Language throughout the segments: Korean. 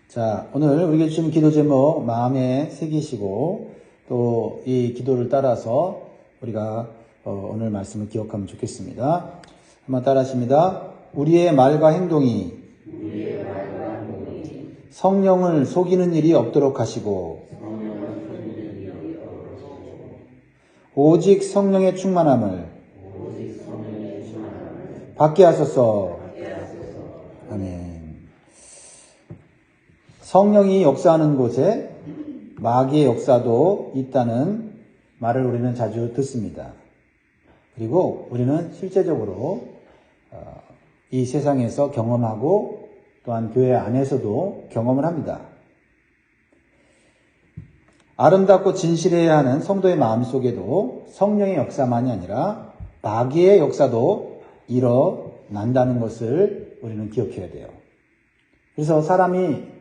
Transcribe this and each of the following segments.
자, 오늘 우리가 주신 기도 제목 마음에 새기시고 또 이 기도를 따라서 우리가 오늘 말씀을 기억하면 좋겠습니다. 한번 따라 하십니다. 우리의 말과 행동이 성령을 속이는 일이 없도록 하시고 오직 성령의 충만함을 받게 하소서. 아멘. 성령이 역사하는 곳에 마귀의 역사도 있다는 말을 우리는 자주 듣습니다. 그리고 우리는 실제적으로 이 세상에서 경험하고 또한 교회 안에서도 경험을 합니다. 아름답고 진실해야 하는 성도의 마음속에도 성령의 역사만이 아니라 마귀의 역사도 일어난다는 것을 우리는 기억해야 돼요. 그래서 사람이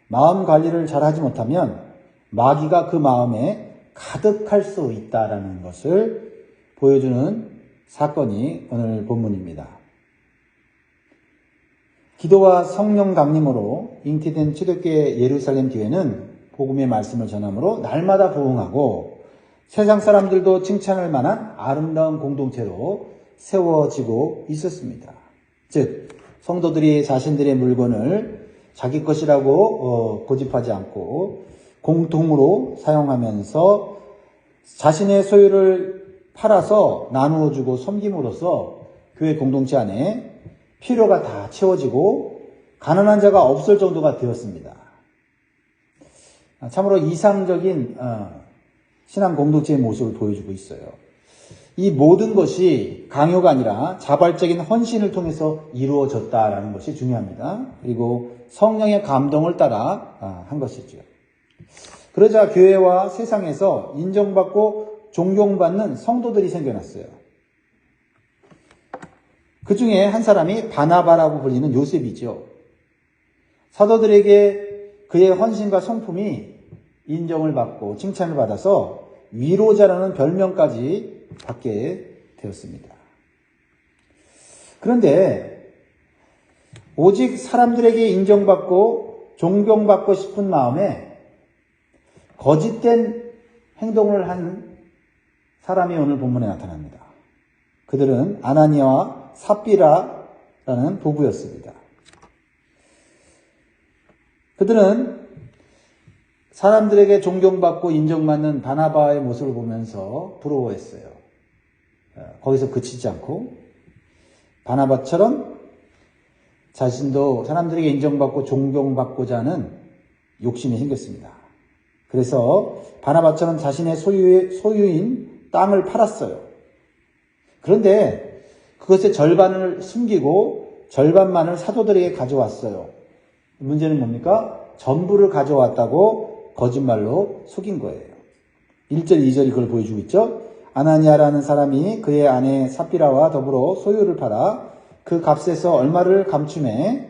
마음 관리를 잘 하지 못하면 마귀가 그 마음에 가득할 수 있다는 것을 보여주는 사건이 오늘 본문입니다. 기도와 성령 강림으로 잉태된 초대교회 예루살렘 교회는 복음의 말씀을 전함으로 날마다 부흥하고 세상 사람들도 칭찬할 만한 아름다운 공동체로 세워지고 있었습니다. 즉, 성도들이 자신들의 물건을 자기 것이라고 고집하지 않고 공통으로 사용하면서 자신의 소유를 팔아서 나누어 주고 섬김으로써 교회 공동체 안에 필요가 다 채워지고 가난한 자가 없을 정도가 되었습니다. 참으로 이상적인 신앙 공동체의 모습을 보여주고 있어요. 이 모든 것이 강요가 아니라 자발적인 헌신을 통해서 이루어졌다라는 것이 중요합니다. 그리고 성령의 감동을 따라 한 것이죠. 그러자 교회와 세상에서 인정받고 존경받는 성도들이 생겨났어요. 그 중에 한 사람이 바나바라고 불리는 요셉이죠. 사도들에게 그의 헌신과 성품이 인정을 받고 칭찬을 받아서 위로자라는 별명까지 받게 되었습니다. 그런데 오직 사람들에게 인정받고 존경받고 싶은 마음에 거짓된 행동을 한 사람이 오늘 본문에 나타납니다. 그들은 아나니아와 삽비라라는 부부였습니다. 그들은 사람들에게 존경받고 인정받는 바나바의 모습을 보면서 부러워했어요. 거기서 그치지 않고 바나바처럼 자신도 사람들에게 인정받고 존경받고자 하는 욕심이 생겼습니다. 그래서 바나바처럼 자신의 소유인 땅을 팔았어요. 그런데 그것의 절반을 숨기고 절반만을 사도들에게 가져왔어요. 문제는 뭡니까? 전부를 가져왔다고 거짓말로 속인 거예요. 1절, 2절이 그걸 보여주고 있죠. 아나니아라는 사람이 그의 아내 삽비라와 더불어 소유를 팔아 그 값에서 얼마를 감춤해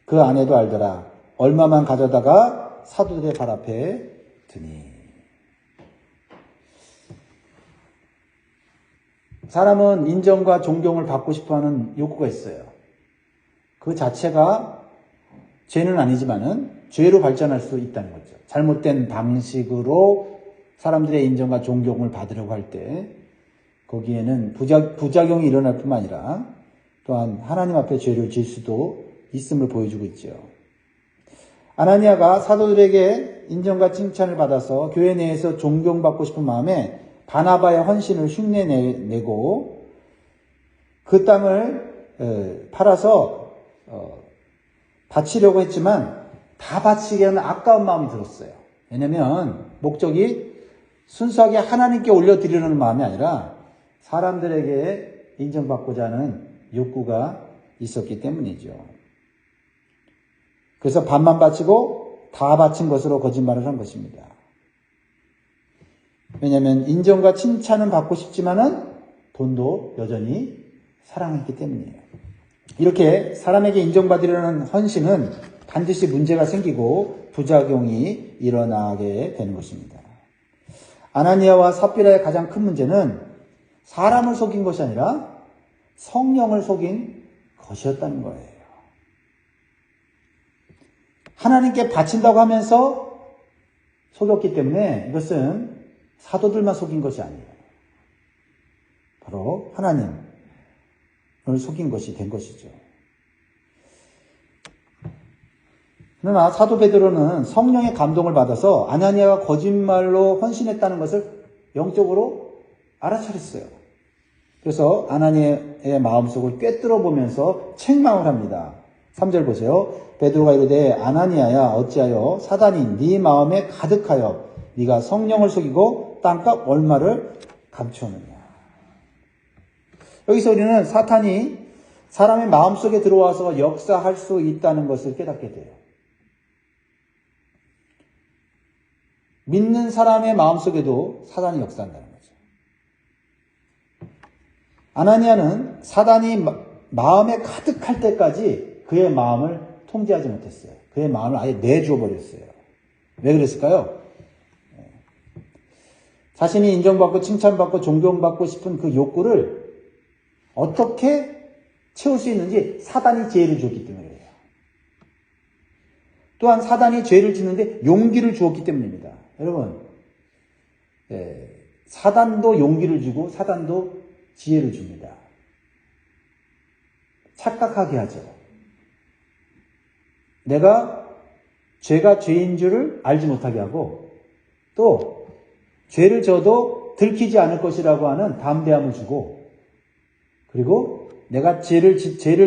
그 아내도 알더라. 얼마만 가져다가 사도들의 발 앞에 드니. 사람은 인정과 존경을 받고 싶어하는 욕구가 있어요. 그 자체가 죄는 아니지만은 죄로 발전할 수 있다는 거죠. 잘못된 방식으로 사람들의 인정과 존경을 받으려고 할 때 거기에는 부작용이 일어날 뿐만 아니라 또한 하나님 앞에 죄를 지을 수도 있음을 보여주고 있죠. 아나니아가 사도들에게 인정과 칭찬을 받아서 교회 내에서 존경받고 싶은 마음에 바나바의 헌신을 흉내내고 그 땅을 팔아서 바치려고 했지만 다 바치기에는 아까운 마음이 들었어요. 왜냐하면 목적이 순수하게 하나님께 올려드리려는 마음이 아니라 사람들에게 인정받고자 하는 욕구가 있었기 때문이죠. 그래서 반만 바치고 다 바친 것으로 거짓말을 한 것입니다. 왜냐하면 인정과 칭찬은 받고 싶지만은 돈도 여전히 사랑했기 때문이에요. 이렇게 사람에게 인정받으려는 헌신은 반드시 문제가 생기고 부작용이 일어나게 되는 것입니다. 아나니아와 삽비라의 가장 큰 문제는 사람을 속인 것이 아니라 성령을 속인 것이었다는 거예요. 하나님께 바친다고 하면서 속였기 때문에 이것은 사도들만 속인 것이 아니에요. 바로 하나님을 속인 것이 된 것이죠. 그러나 사도 베드로는 성령의 감동을 받아서 아나니아가 거짓말로 헌신했다는 것을 영적으로 알아차렸어요. 그래서 아나니아의 마음속을 꿰뚫어 보면서 책망을 합니다. 3절 보세요. 베드로가 이르되 아나니아야 어찌하여 사단이 네 마음에 가득하여 네가 성령을 속이고 땅값 얼마를 감추었느냐. 여기서 우리는 사탄이 사람의 마음속에 들어와서 역사할 수 있다는 것을 깨닫게 돼요. 믿는 사람의 마음속에도 사단이 역사한다는 거죠. 아나니아는 사단이 마음에 가득할 때까지 그의 마음을 통제하지 못했어요. 그의 마음을 아예 내주어 버렸어요. 왜 그랬을까요? 자신이 인정받고 칭찬받고 존경받고 싶은 그 욕구를 어떻게 채울 수 있는지 사단이 지혜를 주었기 때문에 그래요. 또한 사단이 죄를 짓는데 용기를 주었기 때문입니다. 여러분, 사단도 용기를 주고 사단도 지혜를 줍니다. 착각하게 하죠. 내가 죄가 죄인 줄을 알지 못하게 하고 또 죄를 져도 들키지 않을 것이라고 하는 담대함을 주고 그리고 내가 죄를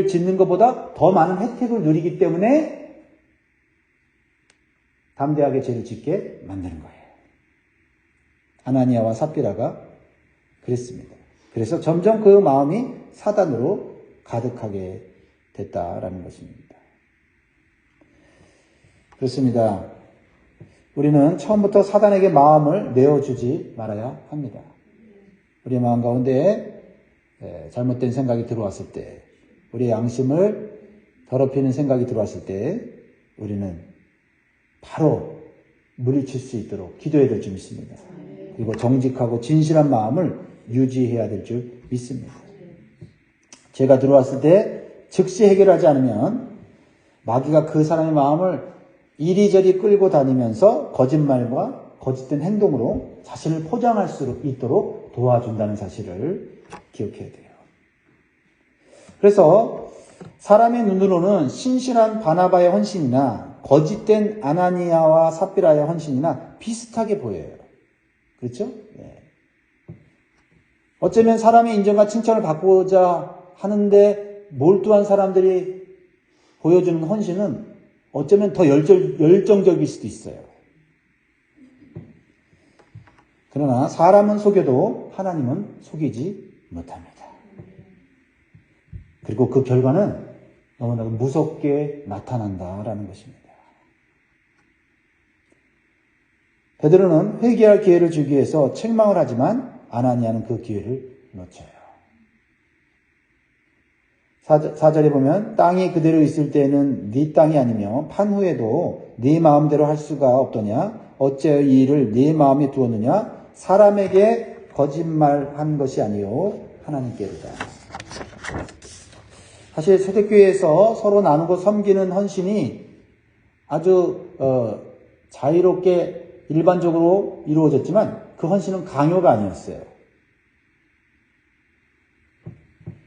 짓는 것보다 더 많은 혜택을 누리기 때문에 담대하게 죄를 짓게 만드는 거예요. 아나니아와 삽비라가 그랬습니다. 그래서 점점 그 마음이 사단으로 가득하게 됐다라는 것입니다. 그렇습니다. 우리는 처음부터 사단에게 마음을 내어주지 말아야 합니다. 우리의 마음 가운데 잘못된 생각이 들어왔을 때, 우리의 양심을 더럽히는 생각이 들어왔을 때 우리는 바로 물리칠 수 있도록 기도해야 될 줄 믿습니다. 그리고 정직하고 진실한 마음을 유지해야 될 줄 믿습니다. 죄가 들어왔을 때 즉시 해결하지 않으면 마귀가 그 사람의 마음을 이리저리 끌고 다니면서 거짓말과 거짓된 행동으로 자신을 포장할 수 있도록 도와준다는 사실을 기억해야 돼요. 그래서 사람의 눈으로는 신실한 바나바의 헌신이나 거짓된 아나니아와 삽비라의 헌신이나 비슷하게 보여요. 그렇죠? 네. 어쩌면 사람의 인정과 칭찬을 받고자 하는데 몰두한 사람들이 보여주는 헌신은 어쩌면 더 열정적일 수도 있어요. 그러나 사람은 속여도 하나님은 속이지 못합니다. 그리고 그 결과는 너무나 무섭게 나타난다라는 것입니다. 베드로는 회개할 기회를 주기 위해서 책망을 하지만 아나니아는 그 기회를 놓쳐요. 4절에 보면 땅이 그대로 있을 때는 네 땅이 아니며 판 후에도 네 마음대로 할 수가 없더냐 어째 이 일을 네 마음에 두었느냐 사람에게 거짓말한 것이 아니요 하나님께로다. 사실 초대교회에서 서로 나누고 섬기는 헌신이 아주 자유롭게 일반적으로 이루어졌지만 그 헌신은 강요가 아니었어요.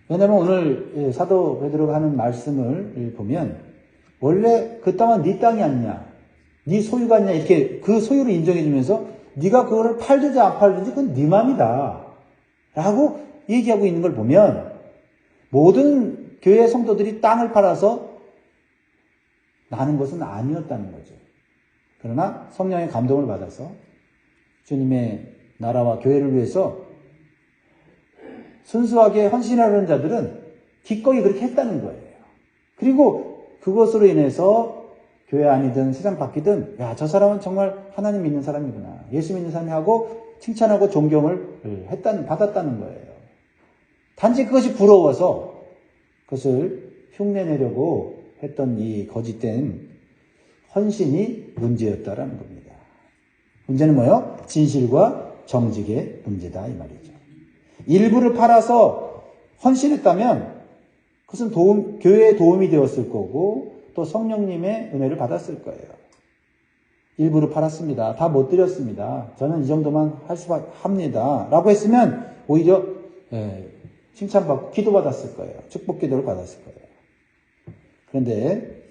왜냐하면 오늘 사도 베드로가 하는 말씀을 보면 원래 그 땅은 네 땅이 아니냐, 네 소유가 아니냐 이렇게 그 소유를 인정해 주면서 네가 그거를 팔든지 안 팔든지 그건 네 맘이다 라고 얘기하고 있는 걸 보면 모든 교회 성도들이 땅을 팔아서 나는 것은 아니었다는 거죠. 그러나 성령의 감동을 받아서 주님의 나라와 교회를 위해서 순수하게 헌신하려는 자들은 기꺼이 그렇게 했다는 거예요. 그리고 그것으로 인해서 교회 안이든 세상 밖이든 야, 저 사람은 정말 하나님 믿는 사람이구나. 예수 믿는 사람이 하고 칭찬하고 존경을 받았다는 거예요. 단지 그것이 부러워서 그것을 흉내내려고 했던 이 거짓된 헌신이 문제였다라는 겁니다. 문제는 뭐예요? 진실과 정직의 문제다 이 말이죠. 일부를 팔아서 헌신했다면 그것은 교회에 도움이 되었을 거고 또 성령님의 은혜를 받았을 거예요. 일부러 팔았습니다. 다 못 드렸습니다. 저는 이 정도만 할 수 합니다. 라고 했으면 오히려 칭찬받고 기도받았을 거예요. 축복 기도를 받았을 거예요. 그런데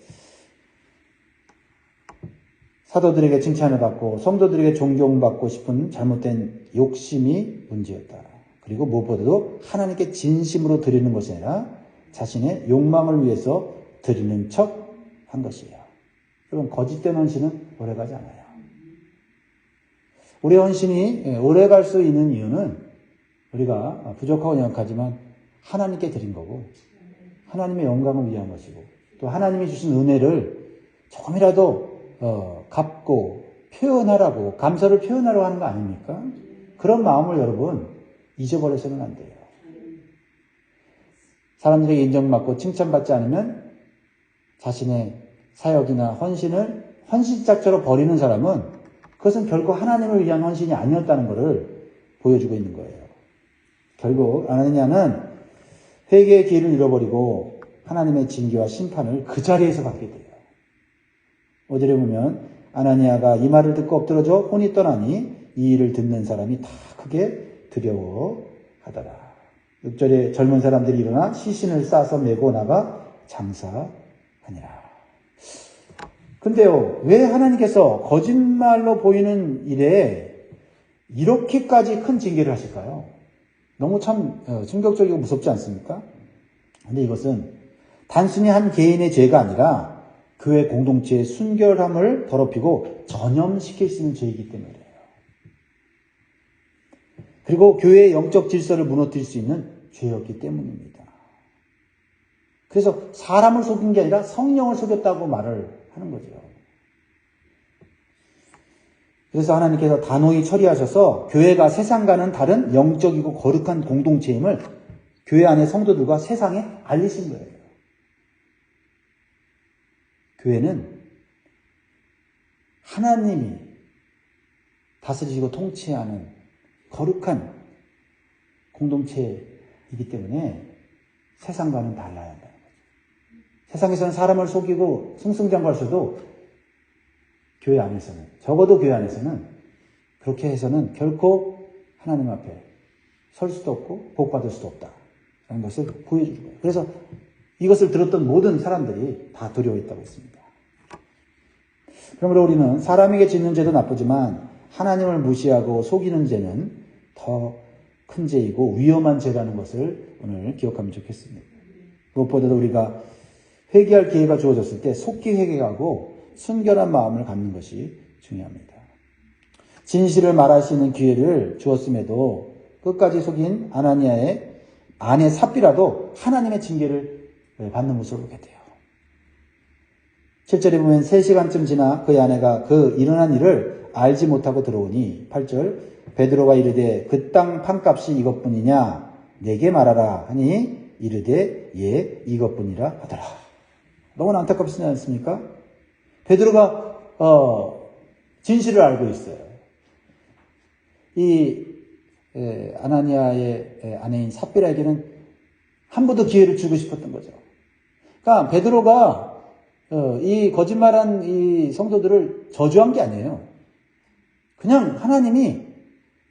사도들에게 칭찬을 받고 성도들에게 존경받고 싶은 잘못된 욕심이 문제였다. 그리고 무엇보다도 하나님께 진심으로 드리는 것이 아니라 자신의 욕망을 위해서 드리는 척 한 것이에요. 여러분, 거짓된 헌신은 오래가지 않아요. 우리의 헌신이 오래갈 수 있는 이유는 우리가 부족하고 연약하지만 하나님께 드린 거고 하나님의 영광을 위한 것이고 또 하나님이 주신 은혜를 조금이라도 갚고 표현하라고 감사를 표현하라고 하는 거 아닙니까? 그런 마음을 여러분 잊어버려서는 안 돼요. 사람들에게 인정받고 칭찬받지 않으면 자신의 사역이나 헌신을 헌신짝처럼 버리는 사람은 그것은 결코 하나님을 위한 헌신이 아니었다는 것을 보여주고 있는 거예요. 결국 아나니아는 회개의 기회를 잃어버리고 하나님의 징계와 심판을 그 자리에서 받게 돼요. 5절에 보면 아나니아가 이 말을 듣고 엎드러져 혼이 떠나니 이 일을 듣는 사람이 다 크게 두려워하더라. 6절에 젊은 사람들이 일어나 시신을 싸서 메고 나가 장사하니라. 근데요, 왜 하나님께서 거짓말로 보이는 일에 이렇게까지 큰 징계를 하실까요? 너무 참 충격적이고 무섭지 않습니까? 근데 이것은 단순히 한 개인의 죄가 아니라 교회 공동체의 순결함을 더럽히고 전염시킬 수 있는 죄이기 때문에 그래요. 그리고 교회의 영적 질서를 무너뜨릴 수 있는 죄였기 때문입니다. 그래서 사람을 속인 게 아니라 성령을 속였다고 말을 하는 거죠. 그래서 하나님께서 단호히 처리하셔서 교회가 세상과는 다른 영적이고 거룩한 공동체임을 교회 안의 성도들과 세상에 알리신 거예요. 교회는 하나님이 다스리시고 통치하는 거룩한 공동체이기 때문에 세상과는 달라야 한다는 거죠. 세상에서는 사람을 속이고 승승장구할 수도 교회 안에서는, 적어도 교회 안에서는 그렇게 해서는 결코 하나님 앞에 설 수도 없고 복받을 수도 없다라는 것을 보여주는 거예요. 그래서 이것을 들었던 모든 사람들이 다 두려워했다고 했습니다. 그러므로 우리는 사람에게 짓는 죄도 나쁘지만 하나님을 무시하고 속이는 죄는 더 큰 죄이고 위험한 죄라는 것을 오늘 기억하면 좋겠습니다. 무엇보다도 우리가 회개할 기회가 주어졌을 때 속히 회개하고 순결한 마음을 갖는 것이 중요합니다. 진실을 말할 수 있는 기회를 주었음에도 끝까지 속인 아나니아의 아내 삽비라도 하나님의 징계를 받는 모습을 보게 돼요. 7절에 보면 3시간쯤 지나 그의 아내가 그 일어난 일을 알지 못하고 들어오니 8절 베드로가 이르되 그 땅 판값이 이것뿐이냐 내게 말하라 하니 이르되 예 이것뿐이라 하더라. 너무나 안타깝지 않습니까? 베드로가 진실을 알고 있어요. 이 아나니아의 아내인 삽비라에게는 한 번 더 기회를 주고 싶었던 거죠. 그러니까 베드로가 이 거짓말한 이 성도들을 저주한 게 아니에요. 그냥 하나님이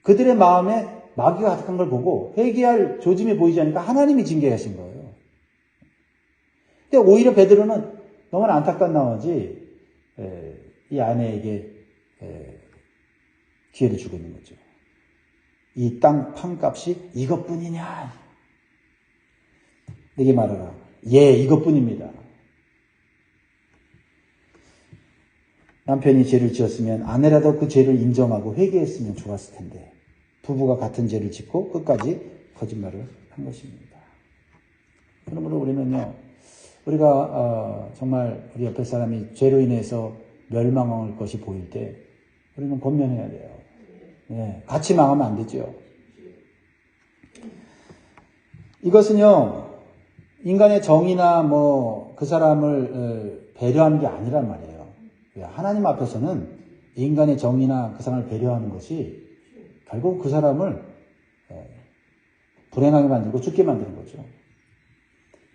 그들의 마음에 마귀가 가득한 걸 보고 회개할 조짐이 보이지 않으니까 하나님이 징계하신 거예요. 근데 오히려 베드로는 너무나 안타까운 나머지 이 아내에게 기회를 주고 있는 거죠. 이 땅 판값이 이것뿐이냐? 내게 말하라. 예, 이것뿐입니다. 남편이 죄를 지었으면 아내라도 그 죄를 인정하고 회개했으면 좋았을 텐데 부부가 같은 죄를 짓고 끝까지 거짓말을 한 것입니다. 그러므로 우리는요, 우리가 정말 우리 옆에 사람이 죄로 인해서 멸망할 것이 보일 때 우리는 권면해야 돼요. 네, 같이 망하면 안 되죠. 이것은요, 인간의 정의나 그 사람을 배려하는 게 아니란 말이에요. 하나님 앞에서는 인간의 정의나 그 사람을 배려하는 것이 결국 그 사람을 불행하게 만들고 죽게 만드는 거죠.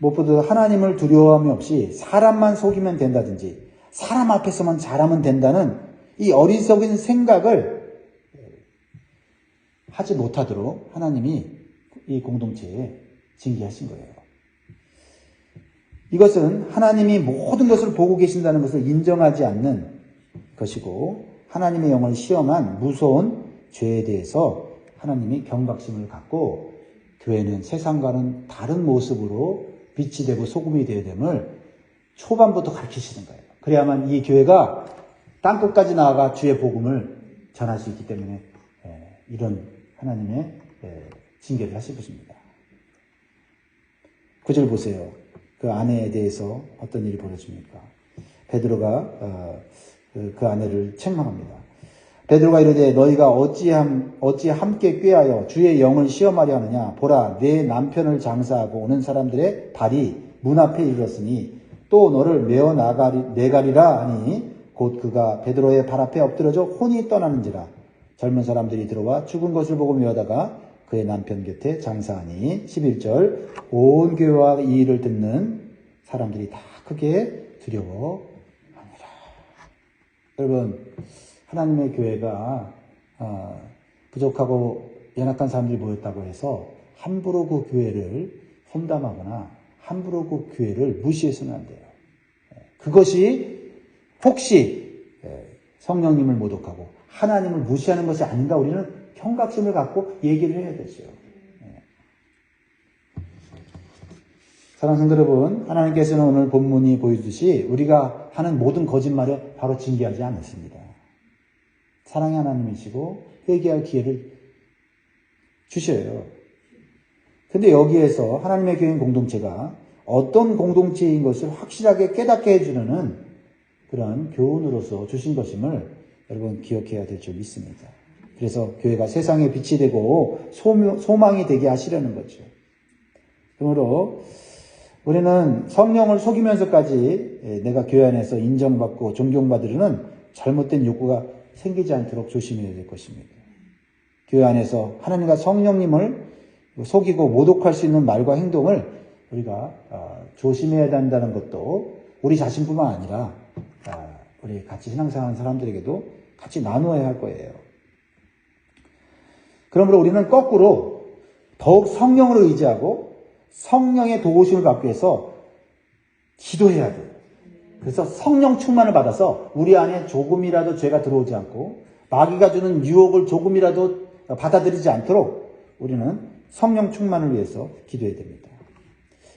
무엇보다 하나님을 두려움이 없이 사람만 속이면 된다든지 사람 앞에서만 잘하면 된다는 이 어리석은 생각을 하지 못하도록 하나님이 이 공동체에 징계하신 거예요. 이것은 하나님이 모든 것을 보고 계신다는 것을 인정하지 않는 것이고 하나님의 영을 시험한 무서운 죄에 대해서 하나님이 경각심을 갖고 교회는 세상과는 다른 모습으로 빛이 되고 소금이 되어야 됨을 초반부터 가르치시는 거예요. 그래야만 이 교회가 땅끝까지 나아가 주의 복음을 전할 수 있기 때문에 이런 하나님의 징계를 하시십니다. 9절 보세요. 그 아내에 대해서 어떤 일이 벌어집니까? 베드로가 그 아내를 책망합니다. 베드로가 이르되 너희가 어찌 함께 꾀하여 주의 영을 시험하려 하느냐? 보라, 내 남편을 장사하고 오는 사람들의 발이 문 앞에 이르렀으니 또 너를 메어 내가리라 하니 곧 그가 베드로의 발 앞에 엎드려져 혼이 떠나는지라. 젊은 사람들이 들어와 죽은 것을 보고 묘하다가 그의 남편 곁에 장사하니 11절 온 교회와 이 일을 듣는 사람들이 다 크게 두려워하니라. 여러분, 하나님의 교회가 부족하고 연약한 사람들이 모였다고 해서 함부로 그 교회를 험담하거나 함부로 그 교회를 무시해서는 안 돼요. 그것이 혹시 성령님을 모독하고 하나님을 무시하는 것이 아닌가 우리는 경각심을 갖고 얘기를 해야 되죠. 사랑하는 성도 여러분, 하나님께서는 오늘 본문이 보여주듯이 우리가 하는 모든 거짓말에 바로 징계하지 않으십니다. 사랑의 하나님이시고 회개할 기회를 주셔요. 근데 여기에서 하나님의 교인 공동체가 어떤 공동체인 것을 확실하게 깨닫게 해주는 그런 교훈으로서 주신 것임을 여러분 기억해야 될 줄 믿습니다. 그래서 교회가 세상의 빛이 되고 소망이 되게 하시려는 거죠. 그러므로 우리는 성령을 속이면서까지 내가 교회 안에서 인정받고 존경받으려는 잘못된 욕구가 생기지 않도록 조심해야 될 것입니다. 교회 안에서 하나님과 성령님을 속이고 모독할 수 있는 말과 행동을 우리가 조심해야 된다는 것도 우리 자신뿐만 아니라 우리 같이 신앙생활하는 사람들에게도 같이 나누어야 할 거예요. 그러므로 우리는 거꾸로 더욱 성령으로 의지하고 성령의 도우심을 받기 위해서 기도해야 돼요. 그래서 성령 충만을 받아서 우리 안에 조금이라도 죄가 들어오지 않고 마귀가 주는 유혹을 조금이라도 받아들이지 않도록 우리는 성령 충만을 위해서 기도해야 됩니다.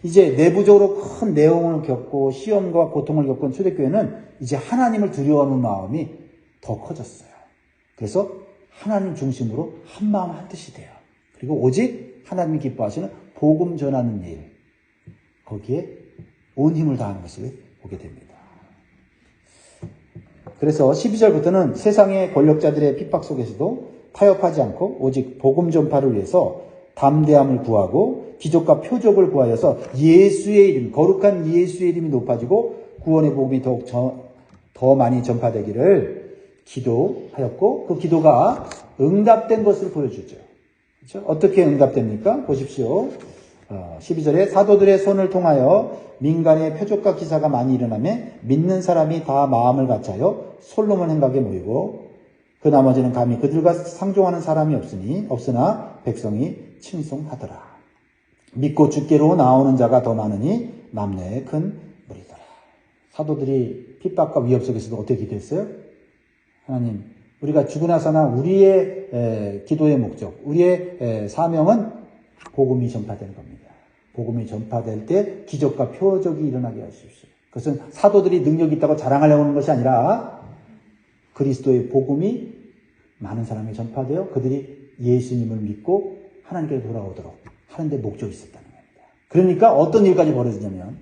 이제 내부적으로 큰 내용을 겪고 시험과 고통을 겪은 초대교회는 이제 하나님을 두려워하는 마음이 더 커졌어요. 그래서 하나님 중심으로 한 마음 한 뜻이 돼요. 그리고 오직 하나님이 기뻐하시는 복음 전하는 일, 거기에 온 힘을 다하는 것을 보게 됩니다. 그래서 12절부터는 세상의 권력자들의 핍박 속에서도 타협하지 않고 오직 복음 전파를 위해서 담대함을 구하고 기적과 표적을 구하여서 예수의 이름, 거룩한 예수의 이름이 높아지고 구원의 복음이 더욱 더 많이 전파되기를 기도하였고 그 기도가 응답된 것을 보여주죠. 그렇죠? 어떻게 응답됩니까? 보십시오. 12절에 사도들의 손을 통하여 민간의 표적과 기사가 많이 일어나며 믿는 사람이 다 마음을 같이하여 솔로몬 행각에 모이고 그 나머지는 감히 그들과 상종하는 사람이 없으나 백성이 칭송하더라. 믿고 주께로 나오는 자가 더 많으니 남녀의 큰 무리더라. 사도들이 핍박과 위협 속에서도 어떻게 기도했어요? 하나님, 우리가 죽고 나서나 우리의 기도의 목적, 우리의 사명은 복음이 전파되는 겁니다. 복음이 전파될 때 기적과 표적이 일어나게 하십시오. 그것은 사도들이 능력이 있다고 자랑하려고 하는 것이 아니라 그리스도의 복음이 많은 사람에게 전파되어 그들이 예수님을 믿고 하나님께 돌아오도록 하는 데 목적이 있었다는 겁니다. 그러니까 어떤 일까지 벌어지냐면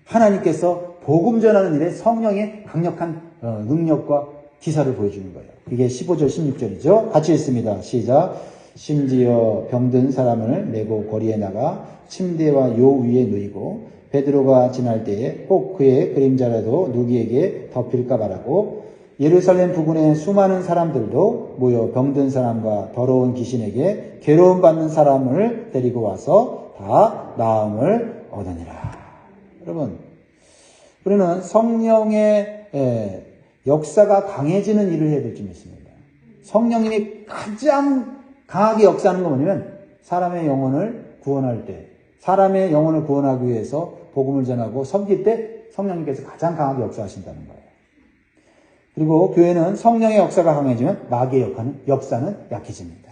하나님께서 복음 전하는 일에 성령의 강력한 능력과 기사를 보여주는 거예요. 이게 15절 16절이죠. 같이 읽습니다. 시작. 심지어 병든 사람을 메고 거리에 나가 침대와 요 위에 누이고 베드로가 지날 때에 혹 그의 그림자라도 누구에게 덮일까 말하고 예루살렘 부근에 수많은 사람들도 모여 병든 사람과 더러운 귀신에게 괴로움 받는 사람을 데리고 와서 다 나음을 얻으니라. 여러분, 우리는 성령의 역사가 강해지는 일을 해야 될 줄 믿습니다. 성령님이 가장 강하게 역사하는 건 뭐냐면 사람의 영혼을 구원할 때, 사람의 영혼을 구원하기 위해서 복음을 전하고 섬길 때 성령님께서 가장 강하게 역사하신다는 거예요. 그리고 교회는 성령의 역사가 강해지면 마귀의 역사는 약해집니다.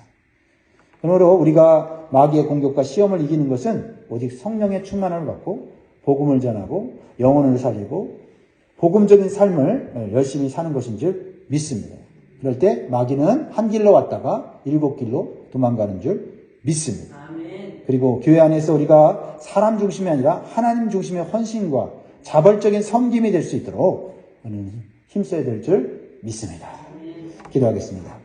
그러므로 우리가 마귀의 공격과 시험을 이기는 것은 오직 성령의 충만함을 받고 복음을 전하고 영혼을 살리고 복음적인 삶을 열심히 사는 것인 줄 믿습니다. 그럴 때 마귀는 한 길로 왔다가 7길로 도망가는 줄 믿습니다. 아멘. 그리고 교회 안에서 우리가 사람 중심이 아니라 하나님 중심의 헌신과 자발적인 섬김이 될 수 있도록 힘써야 될 줄 믿습니다. 기도하겠습니다.